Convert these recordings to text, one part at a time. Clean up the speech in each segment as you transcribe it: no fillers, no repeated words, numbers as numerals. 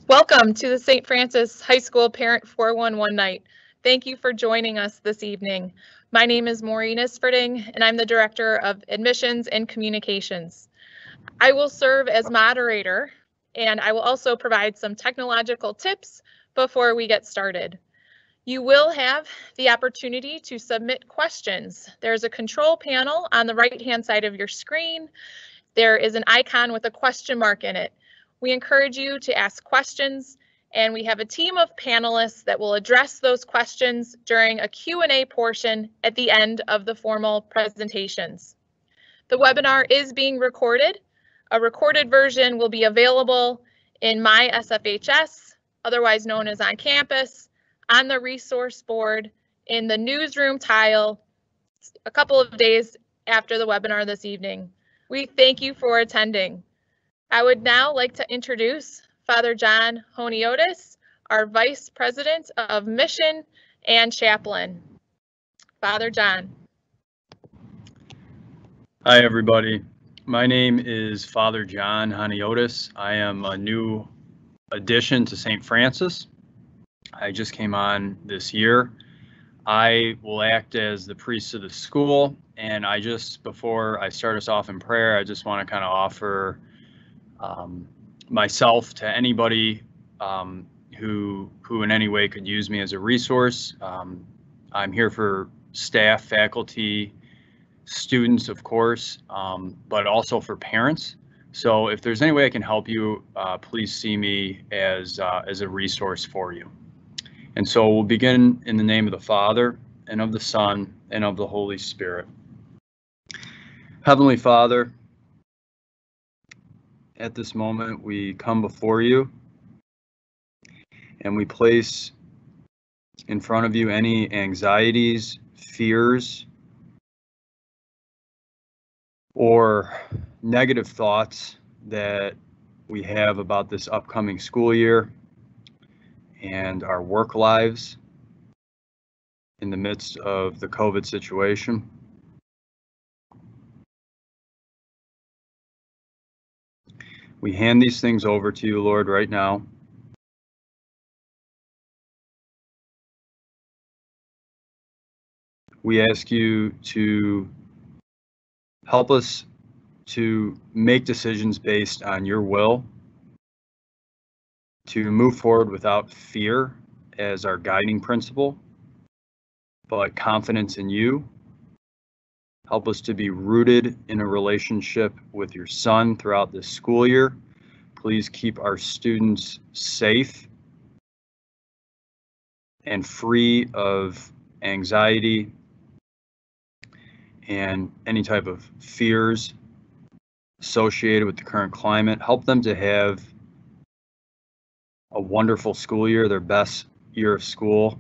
Welcome to the St. Francis High School Parent 411 Night. Thank you for joining us this evening. My name is Maureen Isfording, and I'm the Director of Admissions and Communications. I will serve as moderator, and I will also provide some technological tips before we get started. You will have the opportunity to submit questions. There's a control panel on the right-hand side of your screen. There is an icon with a question mark in it. We encourage you to ask questions, and we have a team of panelists that will address those questions during a Q&A portion at the end of the formal presentations. The webinar is being recorded. A recorded version will be available in My SFHS, otherwise known as On Campus, on the resource board, in the newsroom tile, a couple of days after the webinar this evening. We thank you for attending. I would now like to introduce Father John Honiotis, our Vice President of Mission and Chaplain. Father John. Hi, everybody. My name is Father John Honiotis. I am a new addition to St. Francis. I just came on this year. I will act as the priest of the school, and before I start us off in prayer, I just want to kind of offer myself to anybody who in any way could use me as a resource. I'm here for staff, faculty, students, of course, but also for parents. So if there's any way I can help you, please see me as a resource for you. And so we'll begin in the name of the Father, and of the Son, and of the Holy Spirit. Heavenly Father, at this moment, we come before you and we place in front of you any anxieties, fears, or negative thoughts that we have about this upcoming school year and our work lives in the midst of the COVID situation. We hand these things over to you, Lord, right now. We ask you to help us to make decisions based on your will, to move forward without fear as our guiding principle, but confidence in you. Help us to be rooted in a relationship with your Son throughout this school year. Please keep our students safe and free of anxiety and any type of fears associated with the current climate. Help them to have a wonderful school year, their best year of school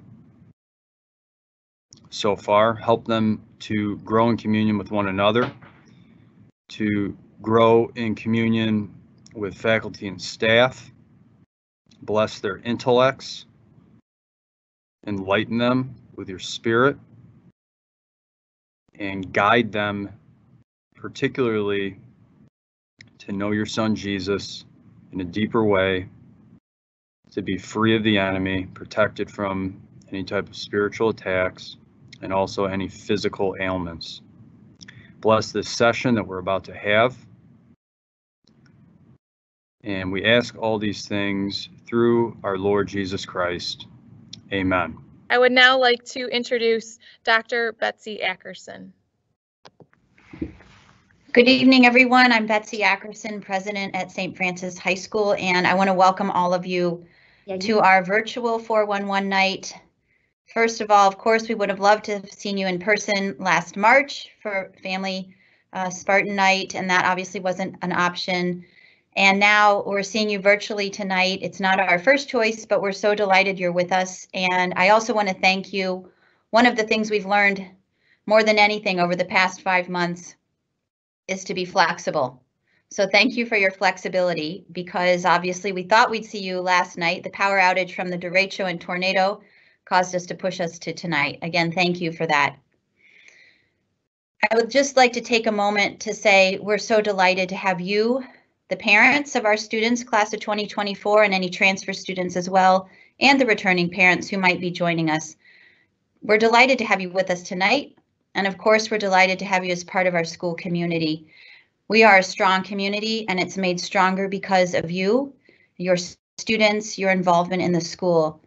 so far. Help them to grow in communion with one another, to grow in communion with faculty and staff. Bless their intellects, enlighten them with your Spirit, and guide them particularly to know your Son Jesus in a deeper way, to be free of the enemy, protected from any type of spiritual attacks, and also any physical ailments. Bless this session that we're about to have. And we ask all these things through our Lord Jesus Christ. Amen. I would now like to introduce Dr. Betsy Ackerson. Good evening, everyone. I'm Betsy Ackerson, president at St. Francis High School, and I want to welcome all of you to our virtual 411 night. First of all, of course, we would have loved to have seen you in person last March for family Spartan night, and that obviously wasn't an option. And now we're seeing you virtually tonight. It's not our first choice, but we're so delighted you're with us. And I also want to thank you. One of the things we've learned more than anything over the past 5 months is to be flexible. So thank you for your flexibility, because obviously we thought we'd see you last night. The power outage from the derecho and tornado caused us to push us to tonight. Again, thank you for that. I would just like to take a moment to say we're so delighted to have you, the parents of our students, class of 2024, and any transfer students as well, and the returning parents who might be joining us. We're delighted to have you with us tonight. And of course, we're delighted to have you as part of our school community. We are a strong community, and it's made stronger because of you, your students, your involvement in the school.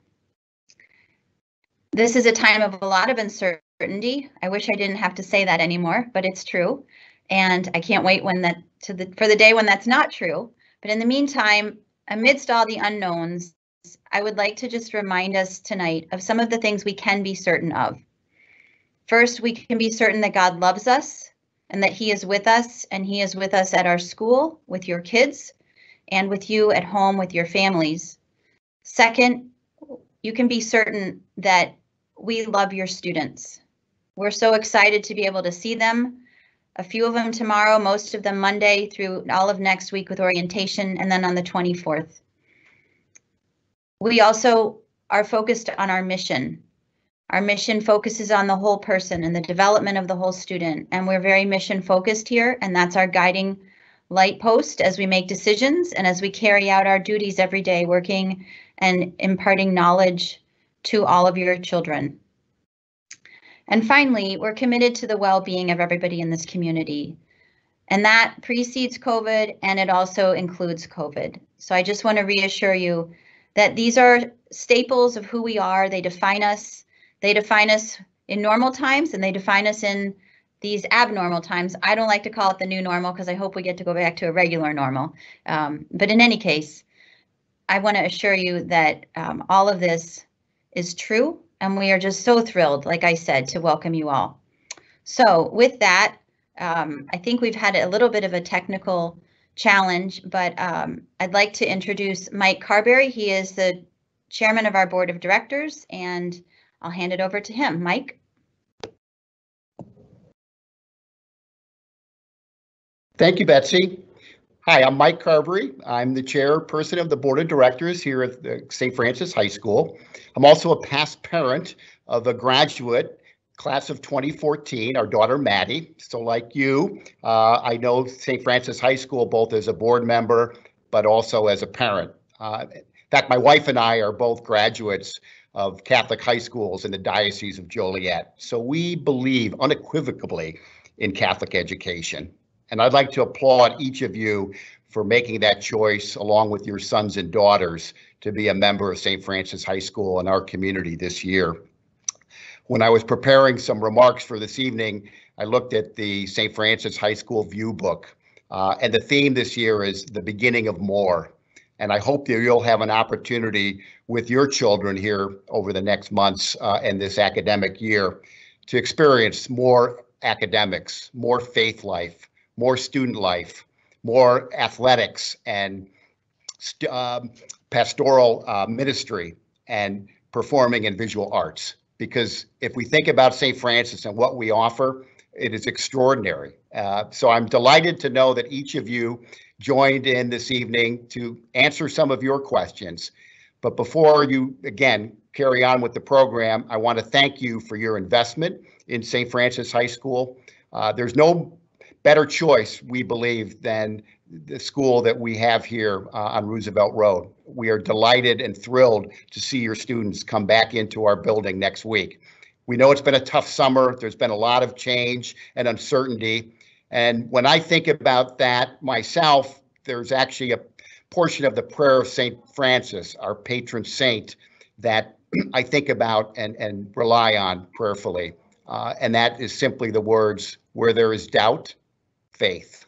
This is a time of a lot of uncertainty. I wish I didn't have to say that anymore, but it's true. And I can't wait for the day when that's not true. But in the meantime, amidst all the unknowns, I would like to just remind us tonight of some of the things we can be certain of. First, we can be certain that God loves us and that He is with us, and He is with us at our school, with your kids, and with you at home with your families. Second, you can be certain that we love your students. We're so excited to be able to see them, a few of them tomorrow, most of them Monday through all of next week with orientation, and then on the 24th. We also are focused on our mission. Our mission focuses on the whole person and the development of the whole student, and we're very mission focused here, and that's our guiding light post as we make decisions and as we carry out our duties every day, working and imparting knowledge to all of your children. And finally, we're committed to the well-being of everybody in this community, and that precedes COVID, and it also includes COVID. So I just want to reassure you that these are staples of who we are. They define us. They define us in normal times, and they define us in these abnormal times. I don't like to call it the new normal because I hope we get to go back to a regular normal. But in any case, I want to assure you that all of this is true, and we are just so thrilled, like I said, to welcome you all. So with that, I think we've had a little bit of a technical challenge, but I'd like to introduce Mike Carberry. He is the chairman of our board of directors, and I'll hand it over to him. Mike. Thank you, Betsy. Hi, I'm Mike Carberry. I'm the chairperson of the board of directors here at the St. Francis High School. I'm also a past parent of a graduate class of 2014, our daughter Maddie. So like you, I know St. Francis High School both as a board member, but also as a parent. In fact, my wife and I are both graduates of Catholic high schools in the Diocese of Joliet. So we believe unequivocally in Catholic education. And I'd like to applaud each of you for making that choice, along with your sons and daughters, to be a member of St. Francis High School in our community this year. When I was preparing some remarks for this evening, I looked at the St. Francis High School View book, and the theme this year is the beginning of more. And I hope that you'll have an opportunity with your children here over the next months and this academic year to experience more academics, more faith life, more student life, more athletics and pastoral ministry and performing and visual arts. Because if we think about St. Francis and what we offer, it is extraordinary. So I'm delighted to know that each of you joined in this evening to answer some of your questions. But before you, again, carry on with the program, I want to thank you for your investment in St. Francis High School. There's no better choice, we believe, than the school that we have here on Roosevelt Road. We are delighted and thrilled to see your students come back into our building next week. We know it's been a tough summer. There's been a lot of change and uncertainty. And when I think about that myself, there's actually a portion of the prayer of St. Francis, our patron saint, that I think about and rely on prayerfully. And that is simply the words, where there is doubt, faith.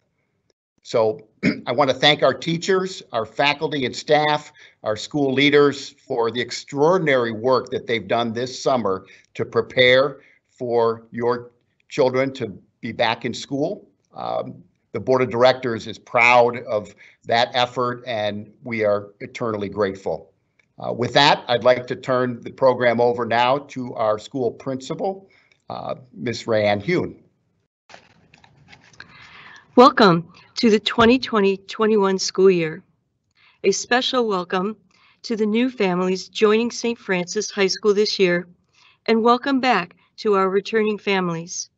So I want to thank our teachers, our faculty and staff, our school leaders for the extraordinary work that they've done this summer to prepare for your children to be back in school. The board of directors is proud of that effort, and we are eternally grateful. With that, I'd like to turn the program over now to our school principal, Ms. Rayanne Hune. Welcome to the 2020-21 school year. A special welcome to the new families joining St. Francis High School this year, and welcome back to our returning families.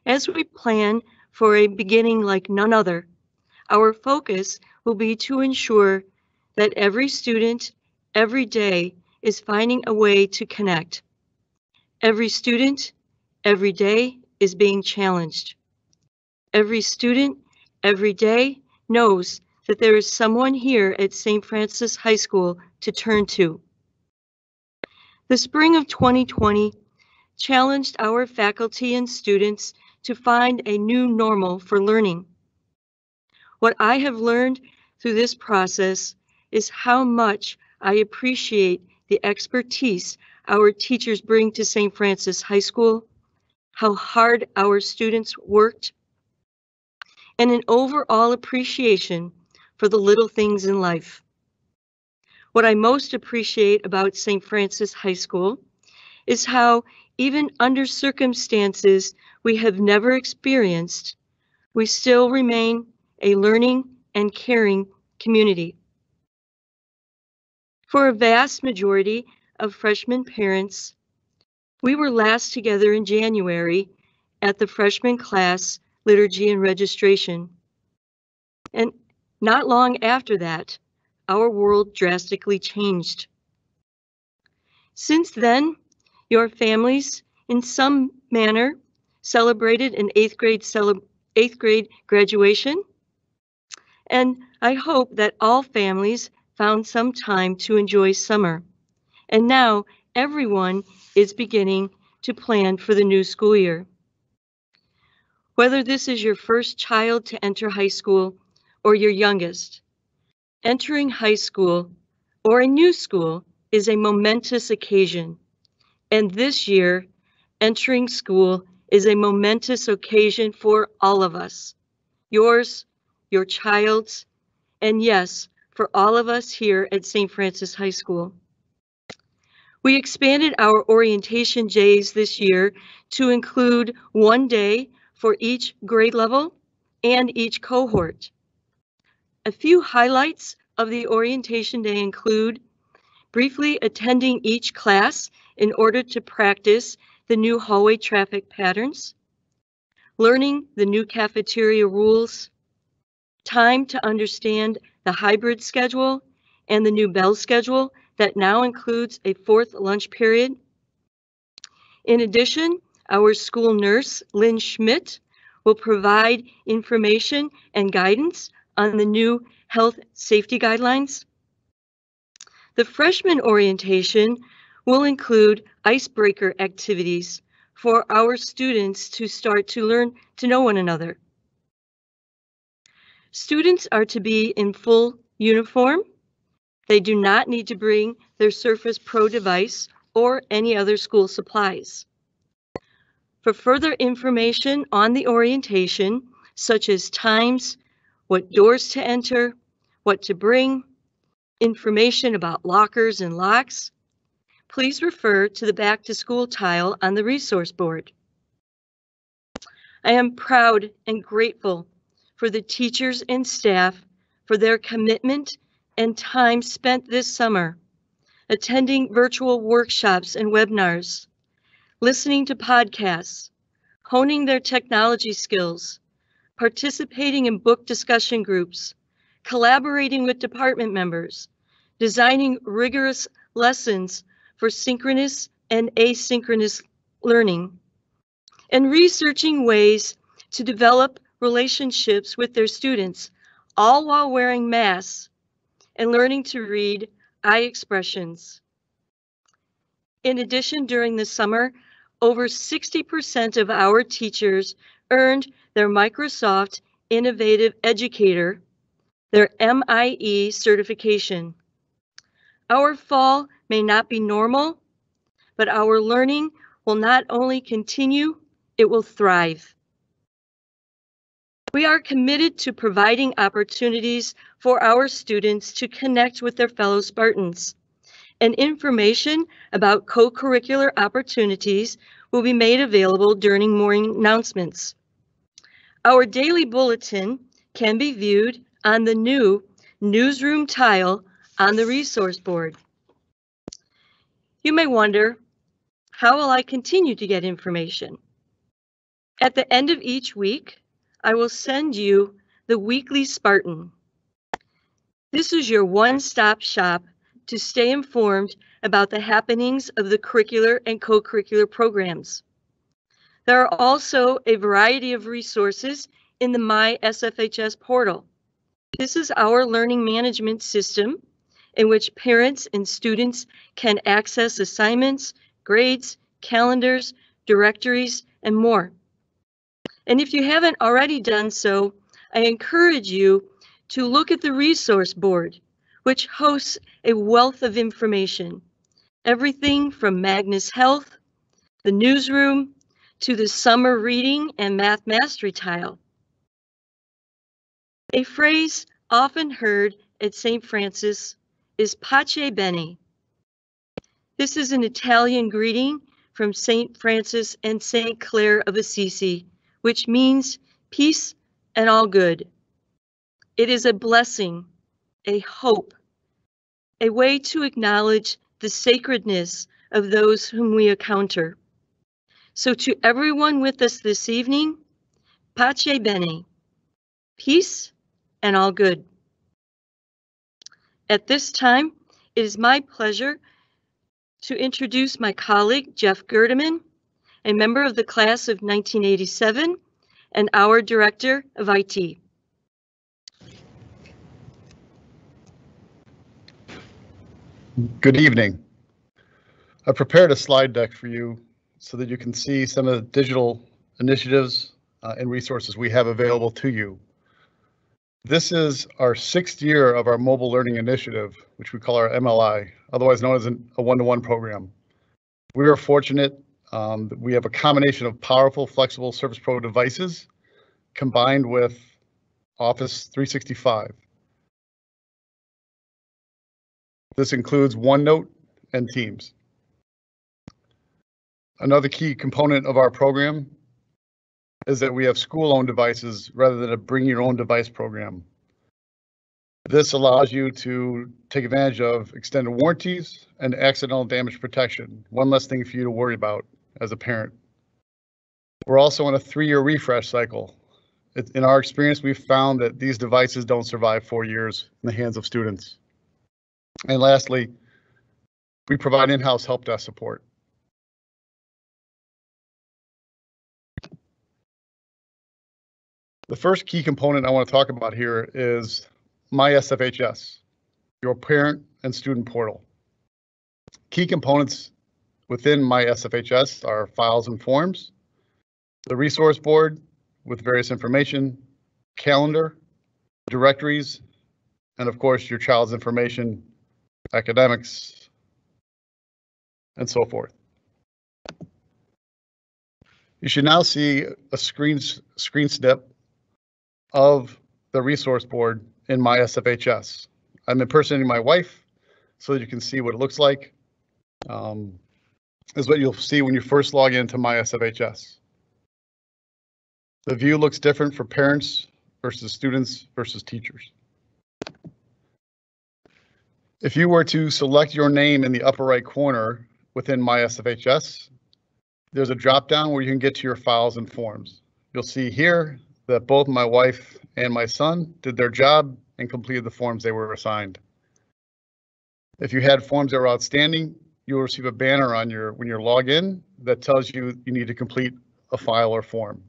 As we plan for a beginning like none other, our focus will be to ensure that every student, every day, is finding a way to connect. Every student, every day, is being challenged. Every student, every day, knows that there is someone here at St. Francis High School to turn to. The spring of 2020 challenged our faculty and students to find a new normal for learning. What I have learned through this process is how much I appreciate the expertise our teachers bring to St. Francis High School, how hard our students worked, and an overall appreciation for the little things in life. What I most appreciate about St. Francis High School is how, even under circumstances we have never experienced, we still remain a learning and caring community. For a vast majority of freshman parents, we were last together in January at the freshman class liturgy and registration. And not long after that, our world drastically changed. Since then, your families, in some manner, celebrated an eighth grade graduation, and I hope that all families found some time to enjoy summer. And now everyone is beginning to plan for the new school year. Whether this is your first child to enter high school or your youngest, entering high school or a new school is a momentous occasion. And this year, entering school is a momentous occasion for all of us. Yours, your child's, and yes, for all of us here at St. Francis High School. We expanded our orientation days this year to include one day for each grade level and each cohort. A few highlights of the orientation day include briefly attending each class in order to practice the new hallway traffic patterns, learning the new cafeteria rules, time to understand the hybrid schedule and the new bell schedule that now includes a fourth lunch period. In addition, our school nurse, Lynn Schmidt, will provide information and guidance on the new health safety guidelines. The freshman orientation will include icebreaker activities for our students to start to learn to know one another. Students are to be in full uniform. They do not need to bring their Surface Pro device or any other school supplies. For further information on the orientation, such as times, what doors to enter, what to bring, information about lockers and locks, please refer to the Back to School tile on the resource board. I am proud and grateful for the teachers and staff for their commitment and time spent this summer, attending virtual workshops and webinars, listening to podcasts, honing their technology skills, participating in book discussion groups, collaborating with department members, designing rigorous lessons for synchronous and asynchronous learning, and researching ways to develop relationships with their students, all while wearing masks and learning to read eye expressions. In addition, during the summer, over 60% of our teachers earned their Microsoft Innovative Educator, their MIE certification. Our fall may not be normal, but our learning will not only continue, it will thrive. We are committed to providing opportunities for our students to connect with their fellow Spartans, and information about co-curricular opportunities will be made available during morning announcements. Our daily bulletin can be viewed on the new newsroom tile on the resource board. You may wonder, how will I continue to get information? At the end of each week, I will send you the Weekly Spartan. This is your one-stop shop to stay informed about the happenings of the curricular and co-curricular programs. There are also a variety of resources in the My SFHS portal. This is our learning management system in which parents and students can access assignments, grades, calendars, directories, and more. And if you haven't already done so, I encourage you to look at the resource board, which hosts a wealth of information. Everything from Magnus Health, the newsroom, to the summer reading and math mastery tile. A phrase often heard at St. Francis is pace bene. This is an Italian greeting from St. Francis and St. Clare of Assisi, which means peace and all good. It is a blessing, a hope, a way to acknowledge the sacredness of those whom we encounter. So to everyone with us this evening, pace bene, peace and all good. At this time, it is my pleasure to introduce my colleague, Jeff Gerdemann, a member of the class of 1987 and our Director of IT. Good evening. I prepared a slide deck for you so that you can see some of the digital initiatives and resources we have available to you. This is our 6th year of our mobile learning initiative, which we call our MLI, otherwise known as a one-to-one program. We are fortunate that we have a combination of powerful, flexible Surface Pro devices combined with Office 365. This includes OneNote and Teams. Another key component of our program is that we have school-owned devices rather than a bring your own device program. This allows you to take advantage of extended warranties and accidental damage protection. One less thing for you to worry about as a parent. We're also on a 3-year refresh cycle. In our experience, we've found that these devices don't survive 4 years in the hands of students. And lastly, we provide in-house help desk support. The first key component I want to talk about here is My SFHS, your parent and student portal. Key components within My SFHS are files and forms, the resource board with various information, calendar, directories, and of course your child's information, academics, and so forth. You should now see a screen snip of the resource board in My SFHS. I'm impersonating my wife so that you can see what it looks like. Is what you'll see when you first log into My SFHS. The view looks different for parents versus students versus teachers. If you were to select your name in the upper right corner within My SFHS, there's a drop down where you can get to your files and forms. You'll see here that both my wife and my son did their job and completed the forms they were assigned. If you had forms that were outstanding, you will receive a banner on when you log in that tells you you need to complete a file or form.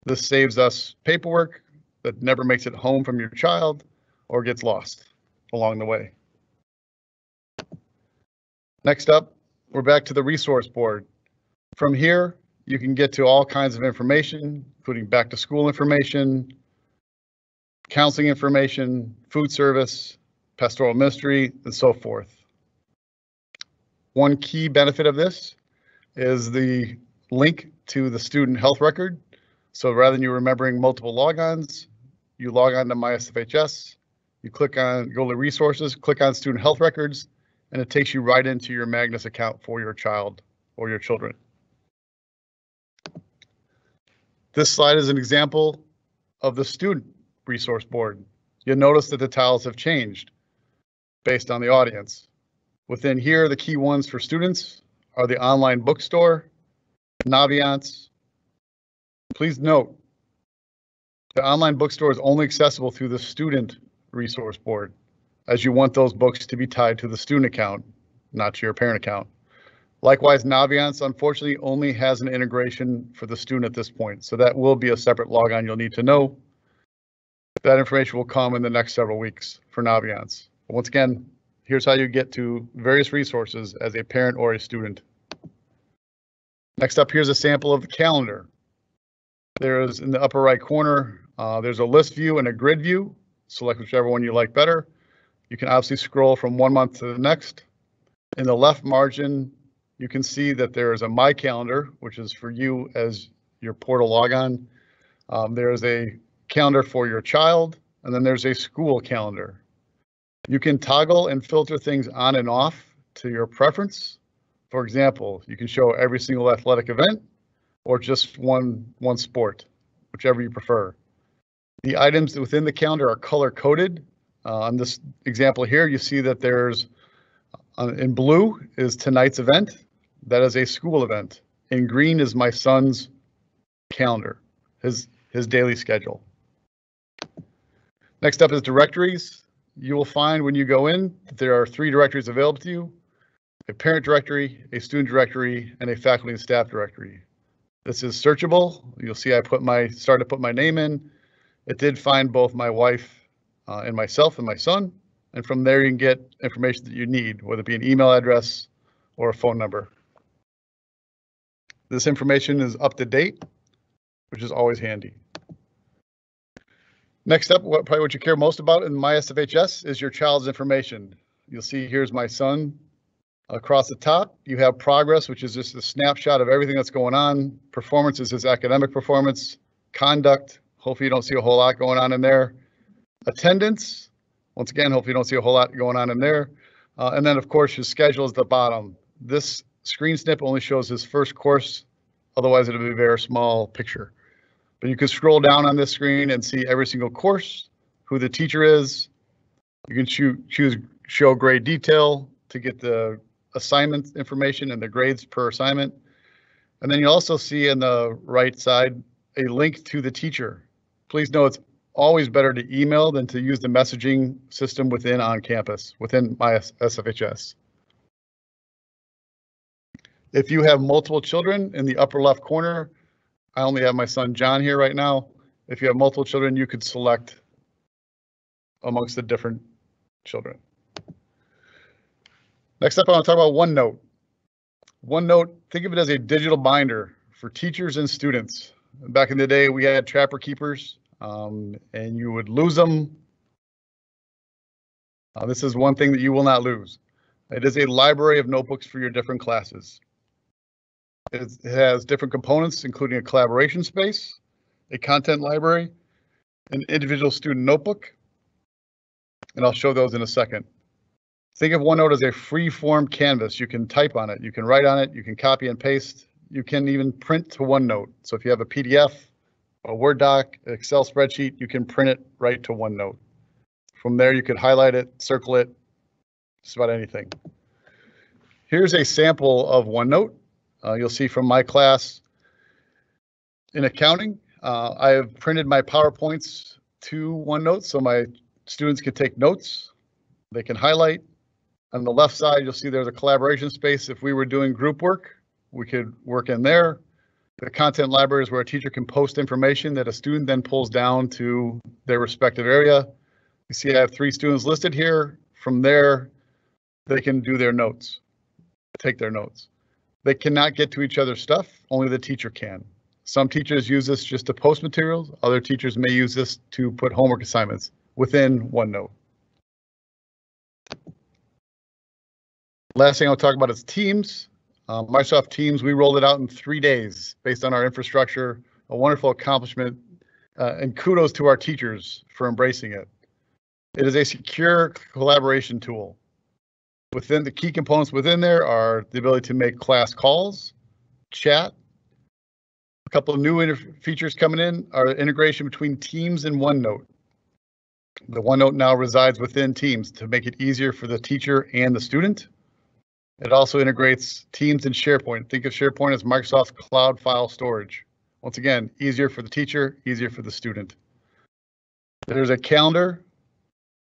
This saves us paperwork that never makes it home from your child or gets lost along the way. Next up, we're back to the resource board. From here, you can get to all kinds of information, including back to school information, counseling information, food service, pastoral ministry, and so forth. One key benefit of this is the link to the student health record. So rather than you remembering multiple logons, you log on to My SFHS, you go to resources, click on student health records, and it takes you right into your Magnus account for your child or your children. This slide is an example of the student resource board. You'll notice that the tiles have changed based on the audience. Within here, the key ones for students are the online bookstore, Naviance. Please note, The online bookstore is only accessible through the student resource board, as you want those books to be tied to the student account, not to your parent account. Likewise, Naviance unfortunately only has an integration for the student at this point, so that will be a separate logon you'll need to know. That information will come in the next several weeks for Naviance. But once again, here's how you get to various resources as a parent or a student. Next up, here's a sample of the calendar. There is in the upper right corner, there's a list view and a grid view. Select whichever one you like better. You can obviously scroll from one month to the next. In the left margin, you can see that there is a My Calendar, which is for you as your portal logon. There is a calendar for your child, and then there's a school calendar. You can toggle and filter things on and off to your preference. For example, you can show every single athletic event or just one sport, whichever you prefer. The items within the calendar are color coded. On this example here, you see that there's in blue is tonight's event. That is a school event. In green is my son's calendar, his daily schedule. Next up is directories. You will find when you go in that there are 3 directories available to you: a parent directory, a student directory, and a faculty and staff directory. This is searchable. You'll see I started to put my name in. It did find both my wife and myself and my son. And from there you can get information that you need, whether it be an email address or a phone number. This information is up to date, which is always handy. Next up, probably what you care most about in My SFHS is your child's information. You'll see here's my son. Across the top, you have progress, which is just a snapshot of everything that's going on. Performance is his academic performance. Conduct, hopefully you don't see a whole lot going on in there. Attendance, once again, hopefully you don't see a whole lot going on in there. And then of course his schedule is at the bottom. This screen snip only shows his first course, otherwise it'll be a very small picture. But you can scroll down on this screen and see every single course, who the teacher is. You can choose show grade detail to get the assignment information and the grades per assignment. And then you also see in the right side a link to the teacher. Please know it's always better to email than to use the messaging system within on campus, within My SFHS. If you have multiple children, in the upper left corner, I only have my son John here right now. If you have multiple children, you could select amongst the different children. Next up, I want to talk about OneNote. OneNote, think of it as a digital binder for teachers and students. Back in the day, we had trapper keepers, and you would lose them. This is one thing that you will not lose. It is a library of notebooks for your different classes. It has different components, including a collaboration space, a content library, an individual student notebook, and I'll show those in a second. Think of OneNote as a free-form canvas. You can type on it, you can write on it, you can copy and paste, you can even print to OneNote. So if you have a PDF, a Word doc, Excel spreadsheet, you can print it right to OneNote. From there, you could highlight it, circle it, just about anything. Here's a sample of OneNote. You'll see from my class in accounting, I have printed my PowerPoints to OneNote so my students can take notes. They can highlight. On the left side, you'll see there's a collaboration space. If we were doing group work, we could work in there. The content library is where a teacher can post information that a student then pulls down to their respective area. You see I have 3 students listed here. From there, they can do their notes, take their notes. They cannot get to each other's stuff, only the teacher can. Some teachers use this just to post materials. Other teachers may use this to put homework assignments within OneNote. Last thing I'll talk about is Teams. Microsoft Teams, we rolled it out in 3 days based on our infrastructure, a wonderful accomplishment, and kudos to our teachers for embracing it. It is a secure collaboration tool. Within the key components within there are the ability to make class calls, chat. A couple of new features coming in are integration between Teams and OneNote. The OneNote now resides within Teams to make it easier for the teacher and the student. It also integrates Teams and SharePoint. Think of SharePoint as Microsoft's cloud file storage. Once again, easier for the teacher, easier for the student. There's a calendar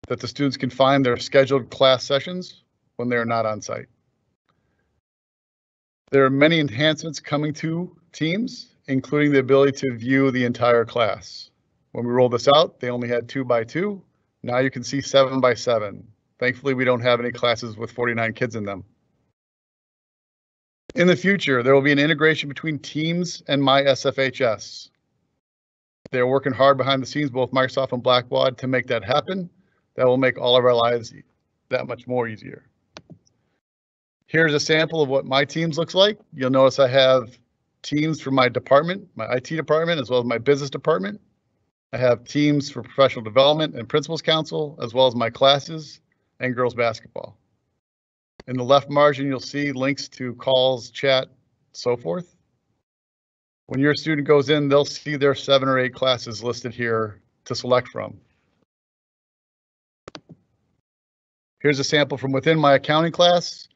that the students can find their scheduled class sessions when they're not on site. There are many enhancements coming to Teams, including the ability to view the entire class. When we rolled this out, they only had 2 by 2. Now you can see 7 by 7. Thankfully, we don't have any classes with 49 kids in them. In the future, there will be an integration between Teams and My SFHS. They're working hard behind the scenes, both Microsoft and Blackbaud, to make that happen. That will make all of our lives that much more easier. Here's a sample of what my Teams looks like. You'll notice I have Teams for my department, my IT department, as well as my business department. I have Teams for professional development and principals council, as well as my classes and girls basketball. In the left margin, you'll see links to calls, chat, so forth. When your student goes in, they'll see their 7 or 8 classes listed here to select from. Here's a sample from within my accounting class.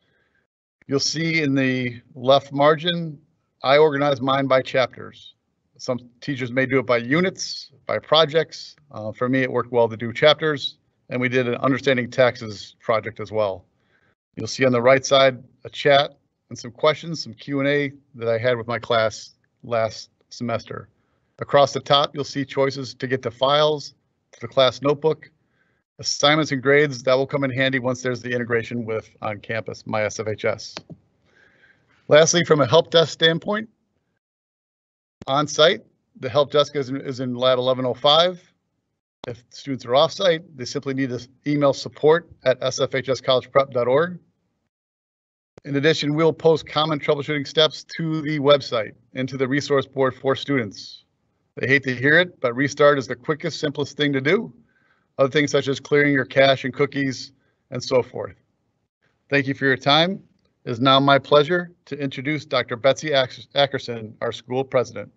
You'll see in the left margin, I organize mine by chapters. Some teachers may do it by units, by projects. For me, it worked well to do chapters, and we did an understanding taxes project as well. You'll see on the right side a chat and some questions, some Q&A that I had with my class last semester. Across the top, you'll see choices to get to files, to the class notebook, assignments and grades. That will come in handy once there's the integration with on campus, My SFHS. Lastly, from a help desk standpoint, on site, the help desk is in lab 1105. If students are off site, they simply need to email support@sfhscollegeprep.org. In addition, we'll post common troubleshooting steps to the website and to the resource board for students. They hate to hear it, but restart is the quickest, simplest thing to do. Other things such as clearing your cache and cookies and so forth. Thank you for your time. It is now my pleasure to introduce Dr. Betsy Ackerson, our school president.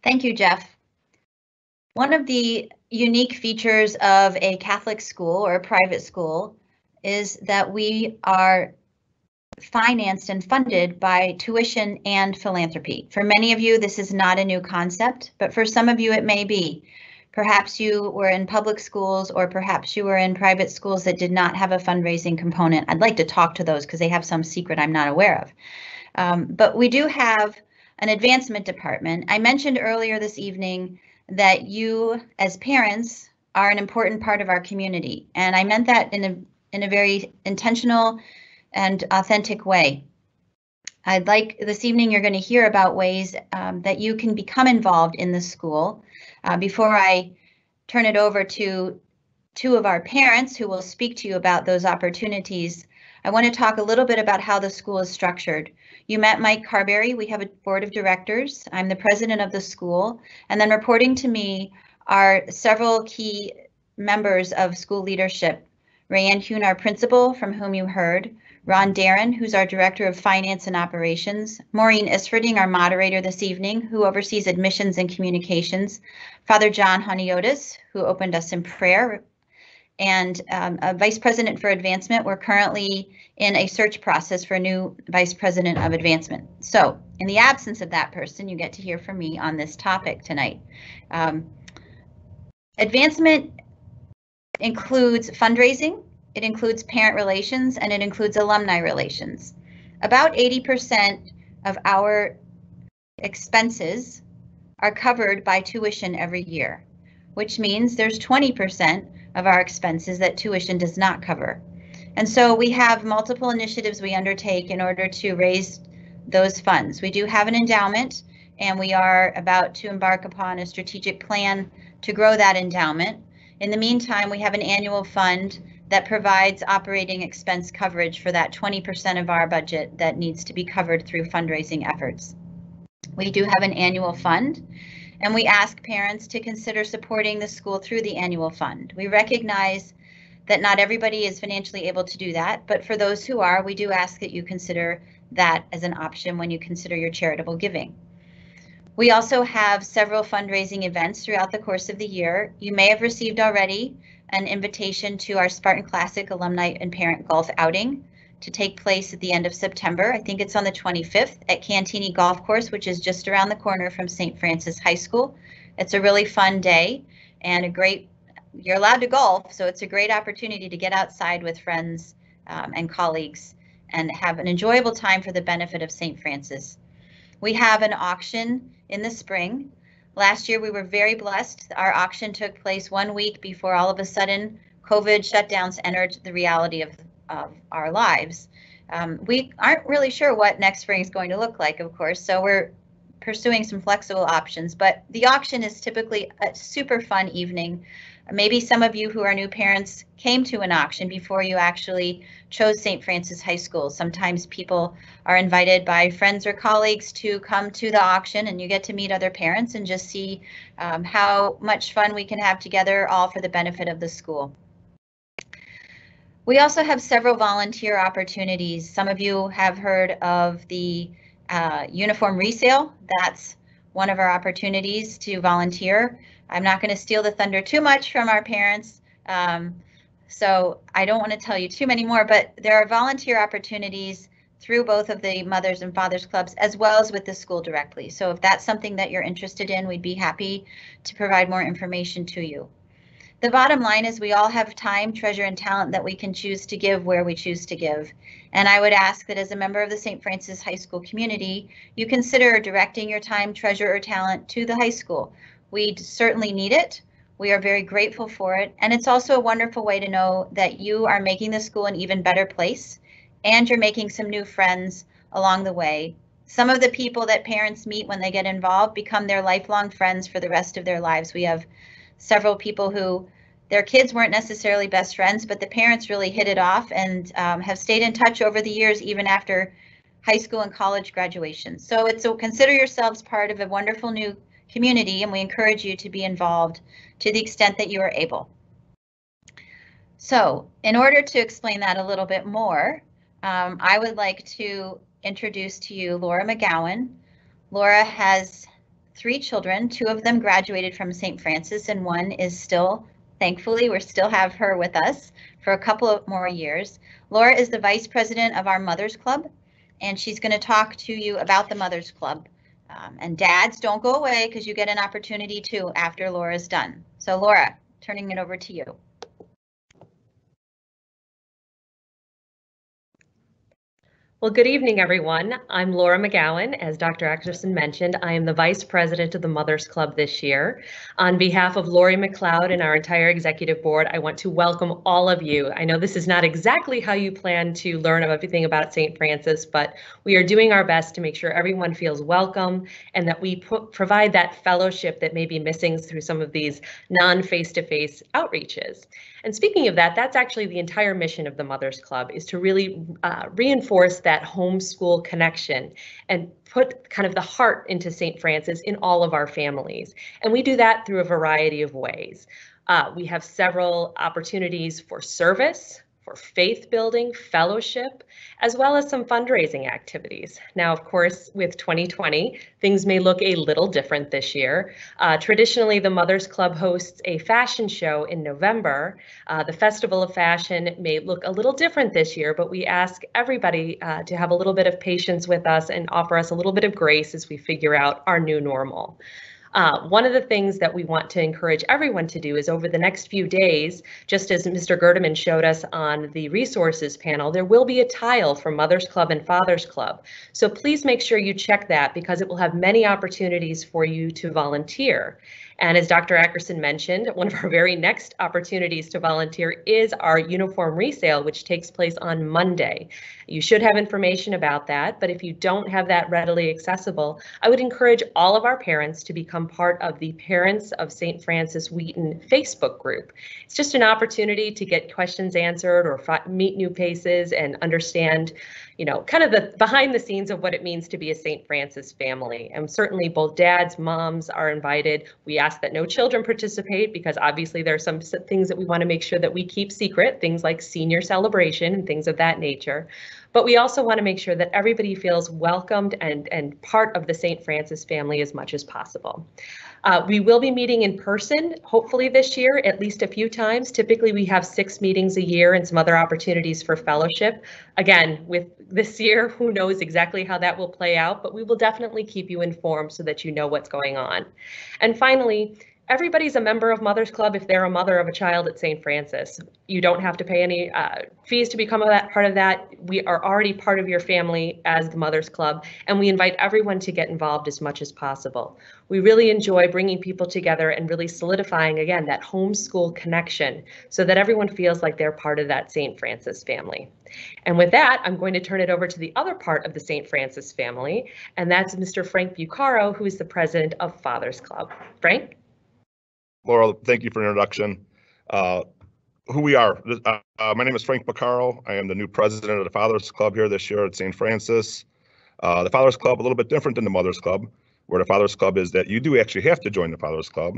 Thank you, Jeff. One of the unique features of a Catholic school or a private school is that we are financed and funded by tuition and philanthropy. For many of you, this is not a new concept, but for some of you, it may be. Perhaps you were in public schools, or perhaps you were in private schools that did not have a fundraising component. I'd like to talk to those because they have some secret I'm not aware of. But we do have an advancement department. I mentioned earlier this evening that you as parents are an important part of our community, and I meant that in a very intentional and authentic way. I'd like this evening you're going to hear about ways that you can become involved in the school. Before I turn it over to 2 of our parents who will speak to you about those opportunities, I want to talk a little bit about how the school is structured. You met Mike Carberry. We have a board of directors. I'm the president of the school, and then reporting to me are several key members of school leadership. Rayanne Hune, our principal, from whom you heard, Ron Darren, who's our Director of Finance and Operations, Maureen Isfording, our moderator this evening, who oversees admissions and communications, Father John Honiotis, who opened us in prayer, and a Vice President for Advancement. We're currently in a search process for a new Vice President of Advancement. So in the absence of that person, you get to hear from me on this topic tonight. Advancement includes fundraising, it includes parent relations, and it includes alumni relations. About 80% of our expenses are covered by tuition every year, which means there's 20% of our expenses that tuition does not cover. And so we have multiple initiatives we undertake in order to raise those funds. We do have an endowment, and we are about to embark upon a strategic plan to grow that endowment. In the meantime, we have an annual fund that provides operating expense coverage for that 20% of our budget that needs to be covered through fundraising efforts. We do have an annual fund, and we ask parents to consider supporting the school through the annual fund. We recognize that not everybody is financially able to do that, but for those who are, we do ask that you consider that as an option when you consider your charitable giving. We also have several fundraising events throughout the course of the year. You may have received already an invitation to our Spartan Classic Alumni and Parent Golf Outing to take place at the end of September. I think it's on the 25th at Cantini Golf Course, which is just around the corner from St. Francis High School. It's a really fun day and you're allowed to golf, so it's a great opportunity to get outside with friends and colleagues and have an enjoyable time for the benefit of St. Francis. We have an auction in the spring. Last year we were very blessed. Our auction took place 1 week before all of a sudden COVID shutdowns entered the reality of our lives. We aren't really sure what next spring is going to look like, of course, so we're pursuing some flexible options, but the auction is typically a super fun evening. Maybe some of you who are new parents came to an auction before you actually chose St. Francis High School. Sometimes people are invited by friends or colleagues to come to the auction, and you get to meet other parents and just see how much fun we can have together, all for the benefit of the school. We also have several volunteer opportunities. Some of you have heard of the uniform resale. That's one of our opportunities to volunteer. I'm not going to steal the thunder too much from our parents, so I don't want to tell you too many more, but there are volunteer opportunities through both of the Mothers and Fathers Clubs as well as with the school directly. So if that's something that you're interested in, we'd be happy to provide more information to you. The bottom line is we all have time, treasure, and talent that we can choose to give where we choose to give. And I would ask that as a member of the St. Francis High School community, you consider directing your time, treasure, or talent to the high school. We certainly need it. We are very grateful for it. And it's also a wonderful way to know that you are making the school an even better place and you're making some new friends along the way. Some of the people that parents meet when they get involved become their lifelong friends for the rest of their lives. We have several people who their kids weren't necessarily best friends, but the parents really hit it off and have stayed in touch over the years, even after high school and college graduation. So consider yourselves part of a wonderful new community, and we encourage you to be involved to the extent that you are able. So in order to explain that a little bit more, I would like to introduce to you Laura Mcgowan. Laura has 3 children. 2 of them graduated from St. Francis and 1 is still, thankfully, we still have her with us for a couple of more years. Laura is the vice president of our Mothers Club, and she's going to talk to you about the Mothers Club. And dads, don't go away because you get an opportunity too after Laura's done. So Laura, turning it over to you. Well, good evening, everyone. I'm Laura Mcgowan. As Dr. Ackerson mentioned, I am the Vice President of the Mothers Club this year. On behalf of Lori McLeod and our entire executive board, I want to welcome all of you. I know this is not exactly how you plan to learn everything about St. Francis, but we are doing our best to make sure everyone feels welcome and that we provide that fellowship that may be missing through some of these non-face-to-face outreaches. And speaking of that, that's actually the entire mission of the Mothers Club, is to really reinforce that homeschool connection and put kind of the heart into St. Francis in all of our families. And we do that through a variety of ways. We have several opportunities for service, for faith building, fellowship, as well as some fundraising activities. Now, of course, with 2020, things may look a little different this year. Traditionally, the Mothers Club hosts a fashion show in November. The Festival of Fashion may look a little different this year, but we ask everybody to have a little bit of patience with us and offer us a little bit of grace as we figure out our new normal. One of the things that we want to encourage everyone to do is over the next few days, just as Mr. Gerdemann showed us on the resources panel, there will be a tile for Mothers Club and Fathers Club. So please make sure you check that because it will have many opportunities for you to volunteer. And as Dr. Ackerson mentioned, one of our very next opportunities to volunteer is our uniform resale, which takes place on Monday. You should have information about that, but if you don't have that readily accessible, I would encourage all of our parents to become part of the Parents of St. Francis Wheaton Facebook group. It's just an opportunity to get questions answered or meet new faces and understand, you know, kind of the behind the scenes of what it means to be a St. Francis family. And certainly both dads, moms are invited. We ask that no children participate because obviously there are some things that we want to make sure that we keep secret, things like senior celebration and things of that nature. But we also want to make sure that everybody feels welcomed and part of the St. Francis family as much as possible. We will be meeting in person, hopefully this year, at least a few times. Typically, we have 6 meetings a year and some other opportunities for fellowship. Again, with this year, who knows exactly how that will play out, but we will definitely keep you informed so that you know what's going on. And finally, everybody's a member of Mother's Club if they're a mother of a child at St. Francis. You don't have to pay any fees to become part of that. We are already part of your family as the Mother's Club, and we invite everyone to get involved as much as possible. We really enjoy bringing people together and really solidifying, again, that homeschool connection so that everyone feels like they're part of that St. Francis family. And with that, I'm going to turn it over to the other part of the St. Francis family, and that's Mr. Frank Bucaro, who is the president of Father's Club. Frank? Laura, thank you for the introduction. Who we are. My name is Frank Bucaro. I am the new president of the Father's Club here this year at St. Francis. The Father's Club, a little bit different than the Mother's Club, where the Father's Club is that you do actually have to join the Father's Club.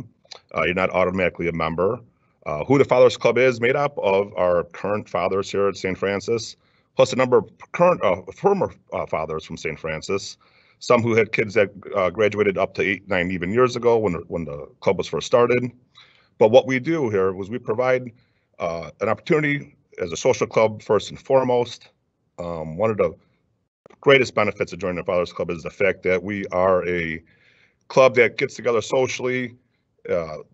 You're not automatically a member. Who the Father's Club is made up of our current fathers here at St. Francis, plus a number of current former fathers from St. Francis. Some who had kids that graduated up to 8, 9 even years ago when the club was first started. But what we do here was we provide an opportunity as a social club first and foremost. One of the greatest benefits of joining the Father's Club is the fact that we are a club that gets together socially.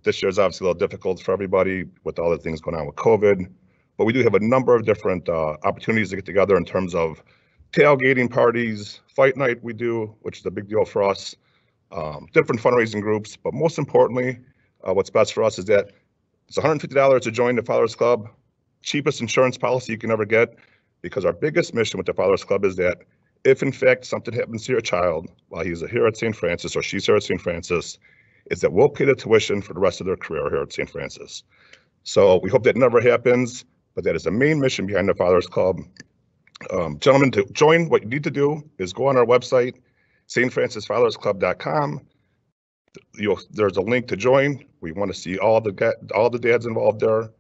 This year is obviously a little difficult for everybody with all the things going on with COVID, but we do have a number of different opportunities to get together in terms of tailgating parties, fight night we do, which is a big deal for us, different fundraising groups, but most importantly, what's best for us is that it's $150 to join the Father's Club, cheapest insurance policy you can ever get, because our biggest mission with the Father's Club is that if in fact something happens to your child while he's here at St. Francis or she's here at St. Francis, is that we'll pay the tuition for the rest of their career here at St. Francis. So we hope that never happens, but that is the main mission behind the Father's Club. Gentlemen, to join, what you need to do is go on our website, stfrancisfathersclub.com. There's a link to join. We want to see all the dads involved there.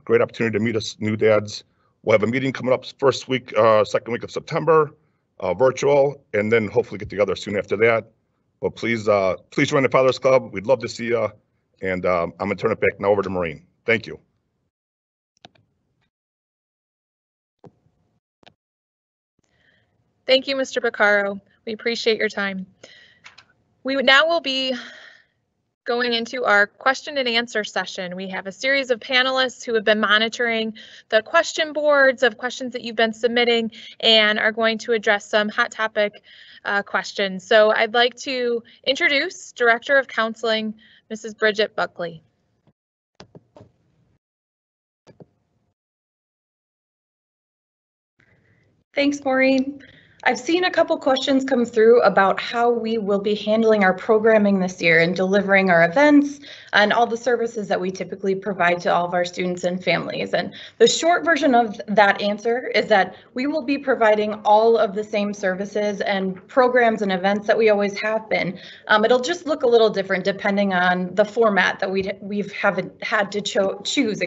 Great opportunity to meet us new dads. We'll have a meeting coming up second week of September, virtual, and then hopefully get together soon after that. But please join the Father's Club. We'd love to see you. And I'm gonna turn it back now over to Maureen. Thank you. Thank you, Mr. Bucaro. We appreciate your time. We now will be going into our question and answer session. We have a series of panelists who have been monitoring the question boards of questions that you've been submitting and are going to address some hot topic questions. So I'd like to introduce Director of Counseling, Mrs. Bridget Buckley. Thanks, Maureen. I've seen a couple questions come through about how we will be handling our programming this year and delivering our events and all the services that we typically provide to all of our students and families. And the short version of that answer is that we will be providing all of the same services and programs and events that we always have been. It'll just look a little different depending on the format that we've haven't had to choose,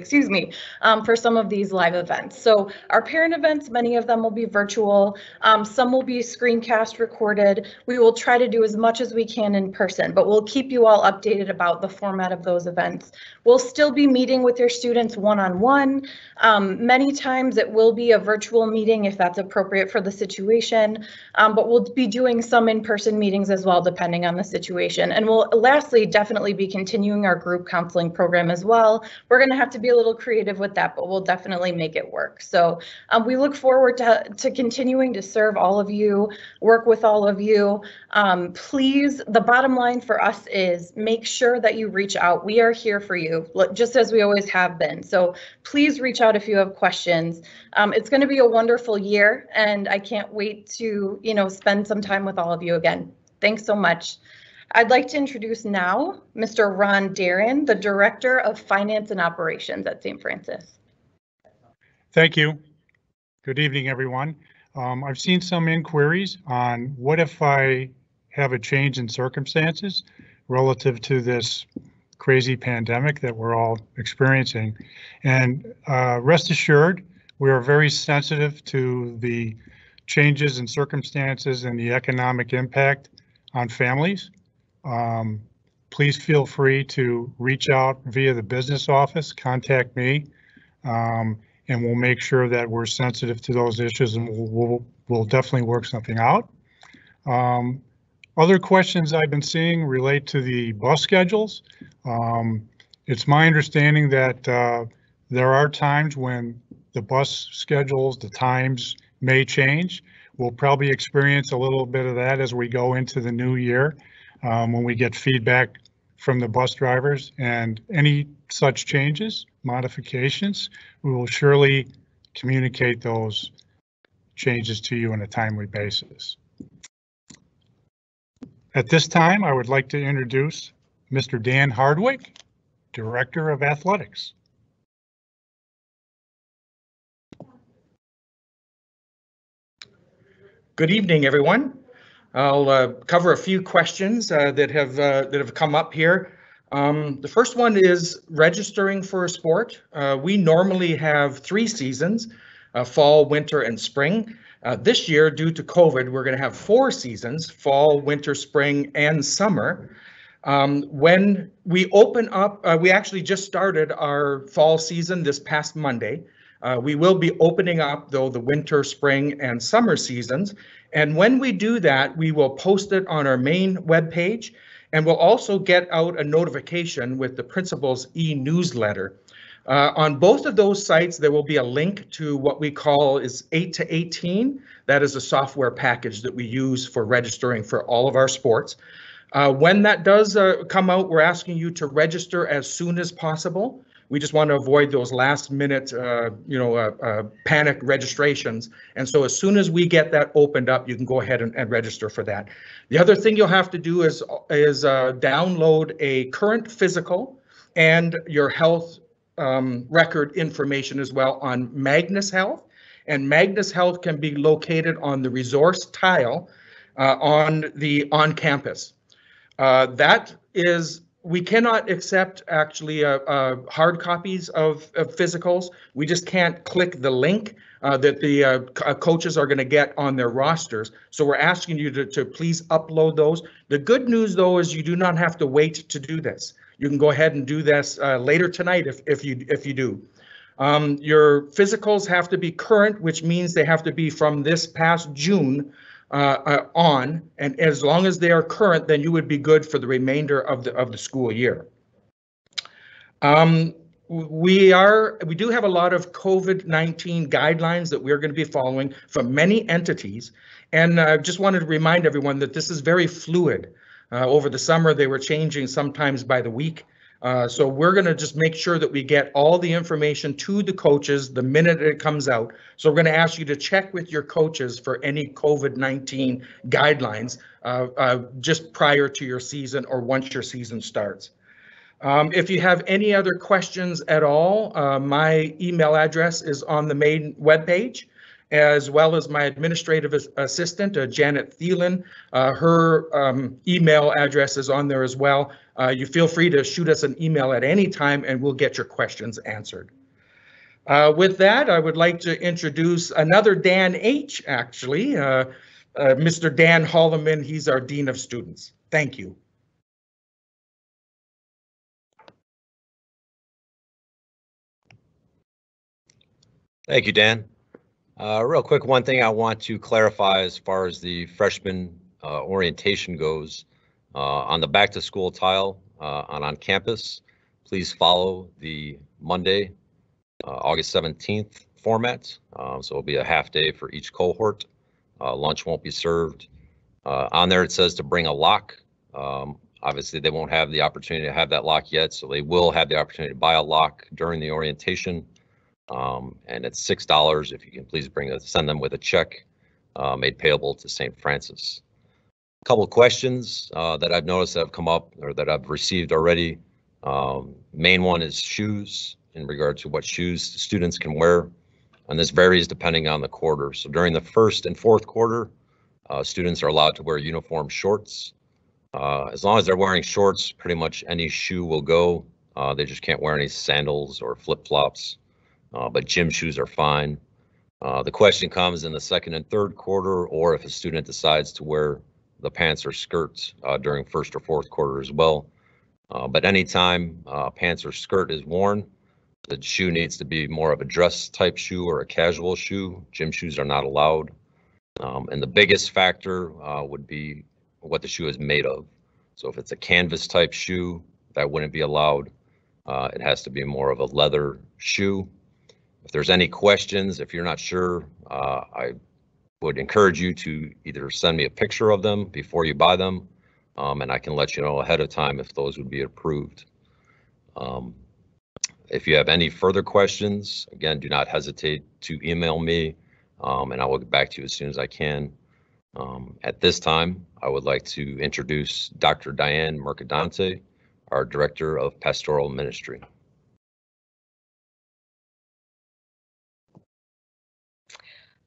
for some of these live events. So our parent events, many of them will be virtual. Some will be screencast recorded. We will try to do as much as we can in person, but we'll keep you all updated about the format of those events. We'll still be meeting with your students one-on-one. Many times it will be a virtual meeting if that's appropriate for the situation, but we'll be doing some in-person meetings as well, depending on the situation. And we'll lastly definitely be continuing our group counseling program as well. We're going to have to be a little creative with that, but we'll definitely make it work. So we look forward to continuing to serve all of you, work with all of you. Please, the bottom line for us is make sure that you reach out. We are here for you, just as we always have been. So please reach out if you have questions. It's going to be a wonderful year, and I can't wait to, spend some time with all of you again. Thanks so much. I'd like to introduce now Mr. Ron Darren, the Director of Finance and Operations at St. Francis. Thank you. Good evening, everyone. I've seen some inquiries on what if I have a change in circumstances relative to this crazy pandemic that we're all experiencing. And rest assured, we are very sensitive to the changes in circumstances and the economic impact on families. Please feel free to reach out via the business office, contact me. and we'll make sure that we're sensitive to those issues, and we'll definitely work something out. Other questions I've been seeing relate to the bus schedules. It's my understanding that there are times when the bus schedules, the times may change. We'll probably experience a little bit of that as we go into the new year, when we get feedback from the bus drivers, and any such changes, modifications, we will surely communicate those changes to you on a timely basis. At this time, I would like to introduce Mr. Dan Hardwick, Director of Athletics. Good evening, everyone. I'll cover a few questions that have come up here. The first one is registering for a sport. We normally have 3 seasons, fall, winter, and spring. This year, due to COVID, we're going to have 4 seasons, fall, winter, spring, and summer. When we open up, we actually just started our fall season this past Monday. We will be opening up, though, the winter, spring, and summer seasons. And when we do that, we will post it on our main webpage, and we'll also get out a notification with the principal's e-newsletter. On both of those sites, there will be a link to what we call is 8 to 18. That is a software package that we use for registering for all of our sports. When that does come out, we're asking you to register as soon as possible. We just want to avoid those last minute, panic registrations. And so as soon as we get that opened up, you can go ahead and register for that. The other thing you'll have to do is download a current physical and your health record information as well on Magnus Health. And Magnus Health can be located on the resource tile on campus. That is, we cannot accept actually hard copies of physicals. We just can't click the link that the coaches are going to get on their rosters. So we're asking you to please upload those. The good news, though, is you do not have to wait to do this. You can go ahead and do this later tonight if you do. Your physicals have to be current, which means they have to be from this past June on, and as long as they are current, then you would be good for the remainder of the school year. We do have a lot of COVID-19 guidelines that we're going to be following from many entities, and I just wanted to remind everyone that this is very fluid. Over the summer, they were changing sometimes by the week. So we're going to just make sure that we get all the information to the coaches the minute it comes out. So we're going to ask you to check with your coaches for any COVID-19 guidelines just prior to your season or once your season starts. If you have any other questions at all, my email address is on the main webpage, as well as my administrative assistant, Janet Thielen. Her email address is on there as well. You feel free to shoot us an email at any time and we'll get your questions answered. With that, I would like to introduce another Dan H, actually, Mr. Dan Holloman. He's our Dean of Students. Thank you. Thank you, Dan. Real quick, one thing I want to clarify as far as the freshman orientation goes, on the back to school tile on campus, please follow the Monday, August 17th format. So it'll be a half day for each cohort. Lunch won't be served. On there it says to bring a lock. Obviously they won't have the opportunity to have that lock yet, so they will have the opportunity to buy a lock during the orientation. And it's $6 if you can please send them with a check made payable to St. Francis. A couple of questions that I've noticed that have come up or that I've received already. Main one is shoes, in regard to what shoes students can wear, and this varies depending on the quarter. So during the first and fourth quarter, students are allowed to wear uniform shorts. As long as they're wearing shorts, pretty much any shoe will go. They just can't wear any sandals or flip-flops. But gym shoes are fine. The question comes in the second and third quarter, or if a student decides to wear the pants or skirts during first or fourth quarter as well. But anytime pants or skirt is worn, The shoe needs to be more of a dress type shoe or a casual shoe. Gym shoes are not allowed. And the biggest factor would be what the shoe is made of. So if it's a canvas type shoe, that wouldn't be allowed. It has to be more of a leather shoe. If there's any questions, if you're not sure, I would encourage you to either send me a picture of them before you buy them, and I can let you know ahead of time if those would be approved. If you have any further questions, again, do not hesitate to email me, and I will get back to you as soon as I can. At this time, I would like to introduce Dr. Diane Mercadante, our Director of Pastoral Ministry.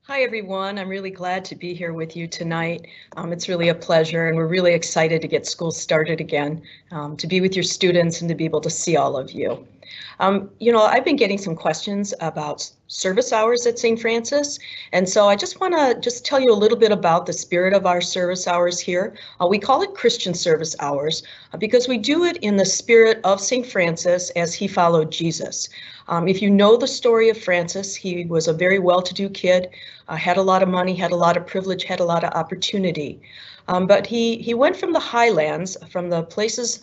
Hi, everyone. I'm really glad to be here with you tonight. It's really a pleasure, and we're really excited to get school started again, to be with your students and to be able to see all of you. You know, I've been getting some questions about service hours at St. Francis, and so I just want to tell you a little bit about the spirit of our service hours here. We call it Christian service hours because we do it in the spirit of St. Francis as he followed Jesus. If you know the story of Francis, he was a very well-to-do kid, had a lot of money, had a lot of privilege, had a lot of opportunity. But he went from the highlands, from the places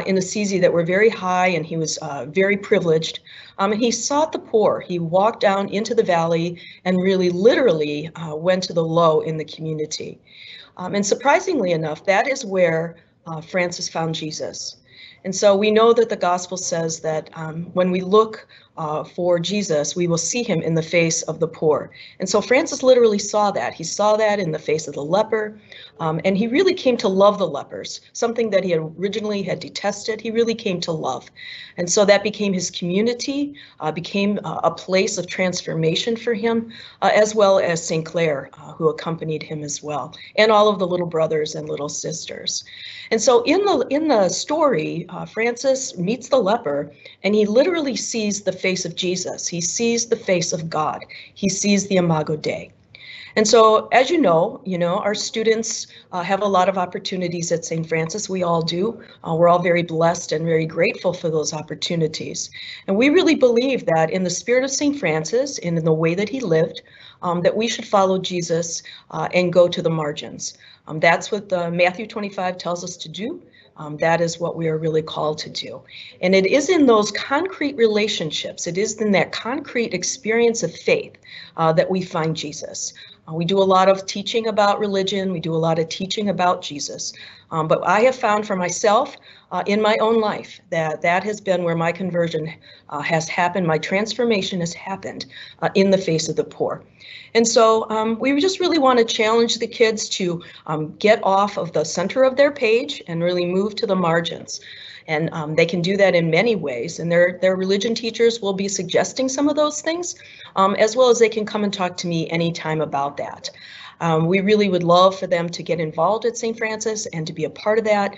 in Assisi that were very high, and he was very privileged. And he sought the poor. He walked down into the valley and really literally went to the low in the community. And surprisingly enough, that is where Francis found Jesus. And so we know that the gospel says that when we look for Jesus, we will see him in the face of the poor. And so Francis literally saw that. He saw that in the face of the leper, and he really came to love the lepers, something that he originally had detested. He really came to love. And so that became his community, became a place of transformation for him, as well as St. Clair, who accompanied him as well, and all of the little brothers and little sisters. And so in the story, Francis meets the leper, and he literally sees the face of Jesus. He sees the face of God. He sees the Imago Dei. And so, as you know, our students have a lot of opportunities at St. Francis. We all do. We're all very blessed and very grateful for those opportunities. And we really believe that in the spirit of St. Francis and in the way that he lived, that we should follow Jesus and go to the margins. That's what Matthew 25 tells us to do. That is what we are really called to do. And it is in those concrete relationships, it is in that concrete experience of faith that we find Jesus. We do a lot of teaching about religion. We do a lot of teaching about Jesus. But I have found for myself in my own life that has been where my conversion has happened. My transformation has happened in the face of the poor. And so we just really want to challenge the kids to get off of the center of their page and really move to the margins. And they can do that in many ways. And their religion teachers will be suggesting some of those things, as well as they can come and talk to me anytime about that. We really would love for them to get involved at St. Francis and to be a part of that